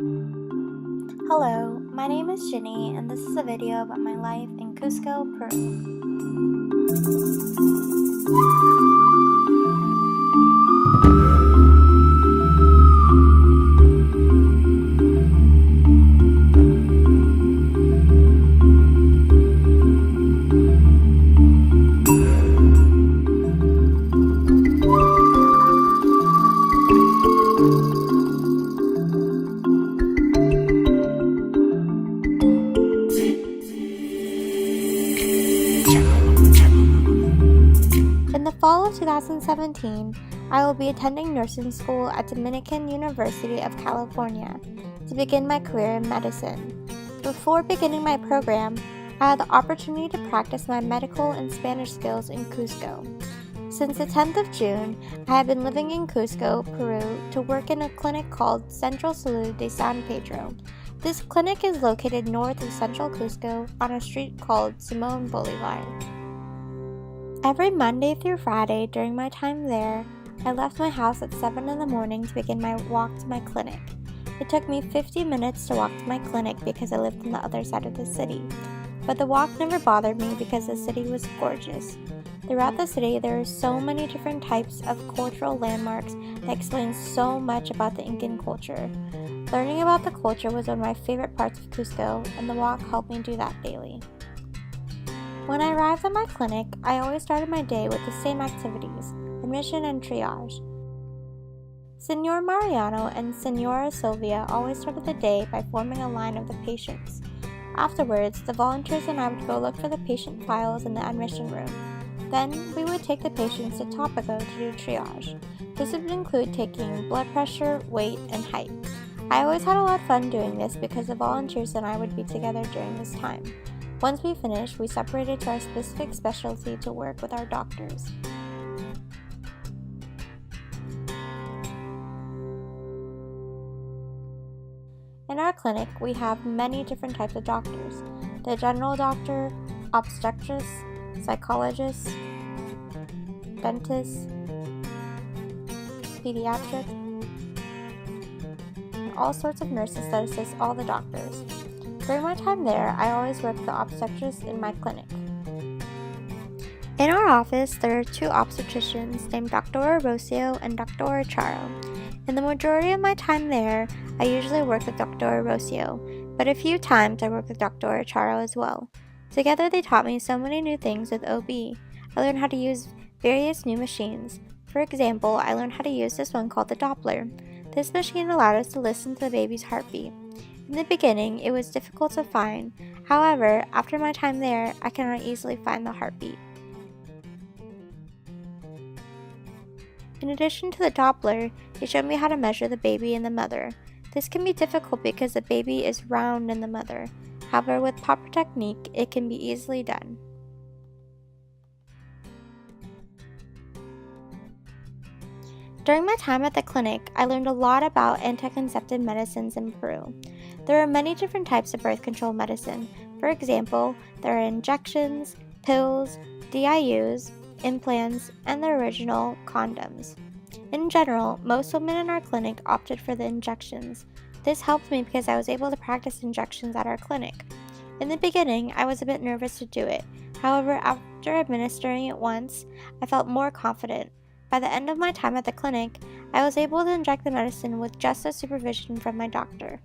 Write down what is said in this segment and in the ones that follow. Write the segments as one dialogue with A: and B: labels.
A: Hello, my name is Ginny, and this is a video about my life in Cusco, Peru. In the fall of 2017, I will be attending nursing school at Dominican University of California to begin my career in medicine. Before beginning my program, I had the opportunity to practice my medical and Spanish skills in Cusco. Since the 10th of June, I have been living in Cusco, Peru, to work in a clinic called Centro Salud de San Pedro. This clinic is located north of central Cusco on a street called Simon Bolivar. Every Monday through Friday during my time there, I left my house at 7 in the morning to begin my walk to my clinic. It took me 50 minutes to walk to my clinic because I lived on the other side of the city. But the walk never bothered me because the city was gorgeous. Throughout the city, there are so many different types of cultural landmarks that explain so much about the Incan culture. Learning about the culture was one of my favorite parts of Cusco, and the walk helped me do that daily. When I arrived at my clinic, I always started my day with the same activities, admission and triage. Senor Mariano and Senora Sylvia always started the day by forming a line of the patients. Afterwards, the volunteers and I would go look for the patient files in the admission room. Then, we would take the patients to Topico to do triage. This would include taking blood pressure, weight, and height. I always had a lot of fun doing this because the volunteers and I would be together during this time. Once we finished, we separated to our specific specialty to work with our doctors. In our clinic, we have many different types of doctors: the general doctor, obstetrician, psychologist, dentist, pediatric, and all sorts of nurses that assist all the doctors. During my time there, I always worked the obstetrician in my clinic. In our office, there are two obstetricians named Dr. Rocio and Dr. Charo. In the majority of my time there, I usually work with Dr. Rocio, but a few times I worked with Dr. Charo as well. Together, they taught me so many new things with OB. I learned how to use various new machines. For example, I learned how to use this one called the Doppler. This machine allowed us to listen to the baby's heartbeat. In the beginning, it was difficult to find. However, after my time there, I can now easily find the heartbeat. In addition to the Doppler, they showed me how to measure the baby and the mother. This can be difficult because the baby is round in the mother. However, with proper technique, it can be easily done. During my time at the clinic, I learned a lot about anti-conceptive medicines in Peru. There are many different types of birth control medicine. For example, there are injections, pills, DIUs, implants, and the original condoms. In general, most women in our clinic opted for the injections. This helped me because I was able to practice injections at our clinic. In the beginning, I was a bit nervous to do it. However, after administering it once, I felt more confident. By the end of my time at the clinic, I was able to inject the medicine with just the supervision from my doctor.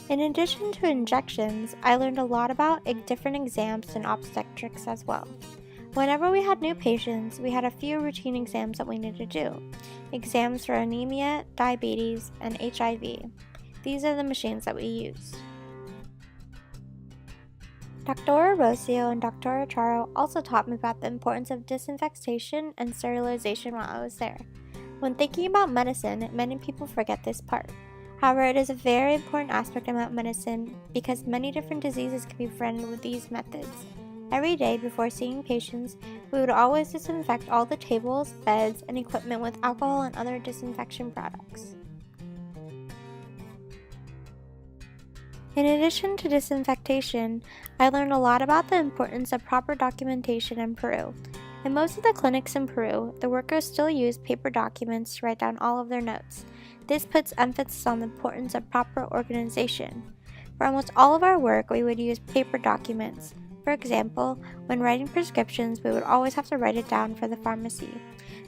A: In addition to injections, I learned a lot about different exams in obstetrics as well. Whenever we had new patients, we had a few routine exams that we needed to do. Exams for anemia, diabetes, and HIV. These are the machines that we used. Dr. Rocio and Dr. Charo also taught me about the importance of disinfection and sterilization while I was there. When thinking about medicine, many people forget this part. However, it is a very important aspect about medicine because many different diseases can be prevented with these methods. Every day before seeing patients, we would always disinfect all the tables, beds, and equipment with alcohol and other disinfection products. In addition to disinfection, I learned a lot about the importance of proper documentation in Peru. In most of the clinics in Peru, the workers still use paper documents to write down all of their notes. This puts emphasis on the importance of proper organization. For almost all of our work, we would use paper documents. For example, when writing prescriptions, we would always have to write it down for the pharmacy.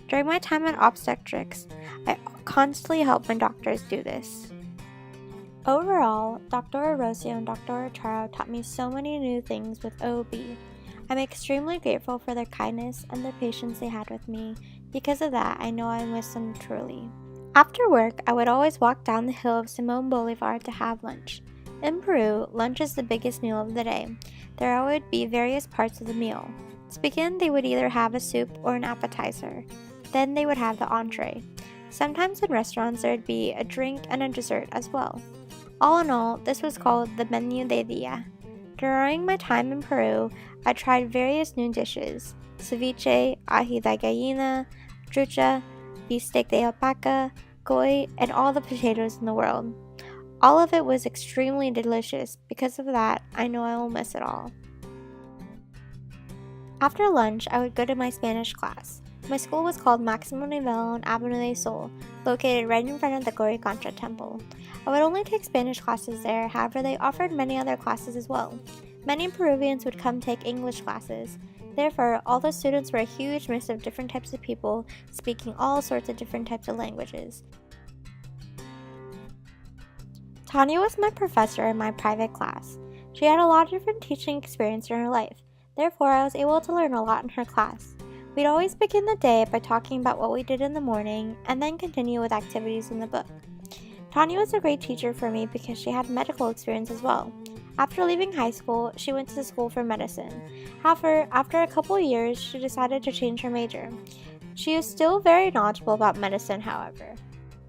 A: During my time at obstetrics, I constantly helped my doctors do this. Overall, Dr. Orosio and Dr. Ocharo taught me so many new things with OB. I'm extremely grateful for their kindness and the patience they had with me. Because of that, I know I miss them truly. After work, I would always walk down the hill of Simon Bolivar to have lunch. In Peru, lunch is the biggest meal of the day. There would be various parts of the meal. To begin, they would either have a soup or an appetizer. Then they would have the entree. Sometimes in restaurants there would be a drink and a dessert as well. All in all, this was called the menú de día. During my time in Peru, I tried various new dishes: ceviche, ají de gallina, trucha, bistec de alpaca, goy, and all the potatoes in the world. All of it was extremely delicious. Because of that, I know I will miss it all. After lunch, I would go to my Spanish class. My school was called Máximo Nivel on Avenue del Sol, located right in front of the Goricancha temple. I would only take Spanish classes there, however they offered many other classes as well. Many Peruvians would come take English classes. Therefore, all the students were a huge mix of different types of people speaking all sorts of different types of languages. Tanya was my professor in my private class. She had a lot of different teaching experience in her life. Therefore, I was able to learn a lot in her class. We'd always begin the day by talking about what we did in the morning and then continue with activities in the book. Tanya was a great teacher for me because she had medical experience as well. After leaving high school, she went to school for medicine. However, after a couple of years, she decided to change her major. She is still very knowledgeable about medicine, however.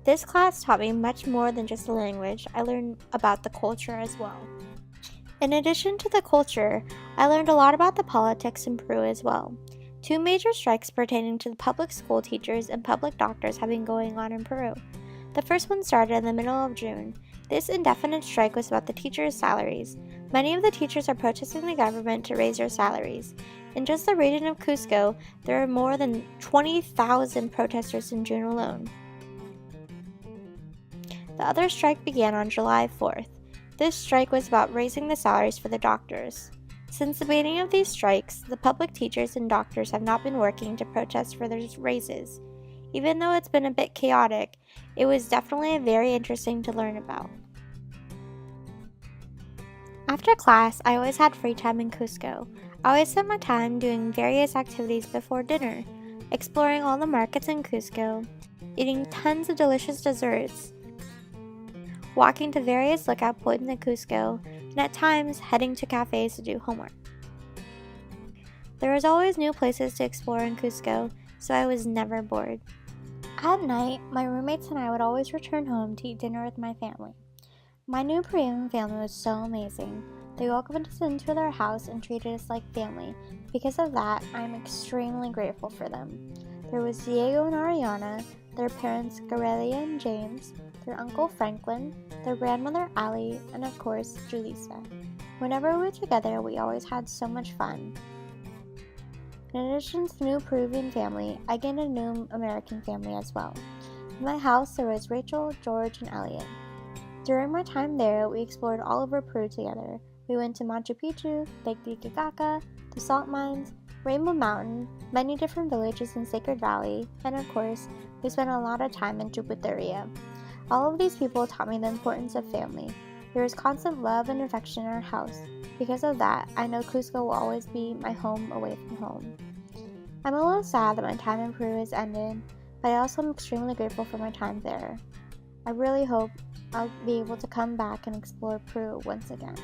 A: This class taught me much more than just the language. I learned about the culture as well. In addition to the culture, I learned a lot about the politics in Peru as well. 2 major strikes pertaining to the public school teachers and public doctors have been going on in Peru. The first one started in the middle of June. This indefinite strike was about the teachers' salaries. Many of the teachers are protesting the government to raise their salaries. In just the region of Cusco, there are more than 20,000 protesters in June alone. The other strike began on July 4th. This strike was about raising the salaries for the doctors. Since the beginning of these strikes, the public teachers and doctors have not been working to protest for their raises. Even though it's been a bit chaotic, it was definitely very interesting to learn about. After class, I always had free time in Cusco. I always spent my time doing various activities before dinner, exploring all the markets in Cusco, eating tons of delicious desserts, walking to various lookout points in Cusco, and at times heading to cafes to do homework. There was always new places to explore in Cusco, so I was never bored. At night, my roommates and I would always return home to eat dinner with my family. My new Peruvian family was so amazing. They welcomed us into their house and treated us like family. Because of that, I am extremely grateful for them. There was Diego and Ariana, their parents Garelia and James, their uncle Franklin, their grandmother Allie, and of course, Julissa. Whenever we were together, we always had so much fun. In addition to the new Peruvian family, I gained a new American family as well. In my house, there was Rachel, George, and Elliot. During my time there, we explored all over Peru together. We went to Machu Picchu, Lake Titicaca, the salt mines, Rainbow Mountain, many different villages in Sacred Valley, and of course, we spent a lot of time in Chuputeria. All of these people taught me the importance of family. There is constant love and affection in our house. Because of that, I know Cusco will always be my home away from home. I'm a little sad that my time in Peru has ended, but I also am extremely grateful for my time there. I really hope I'll be able to come back and explore Peru once again.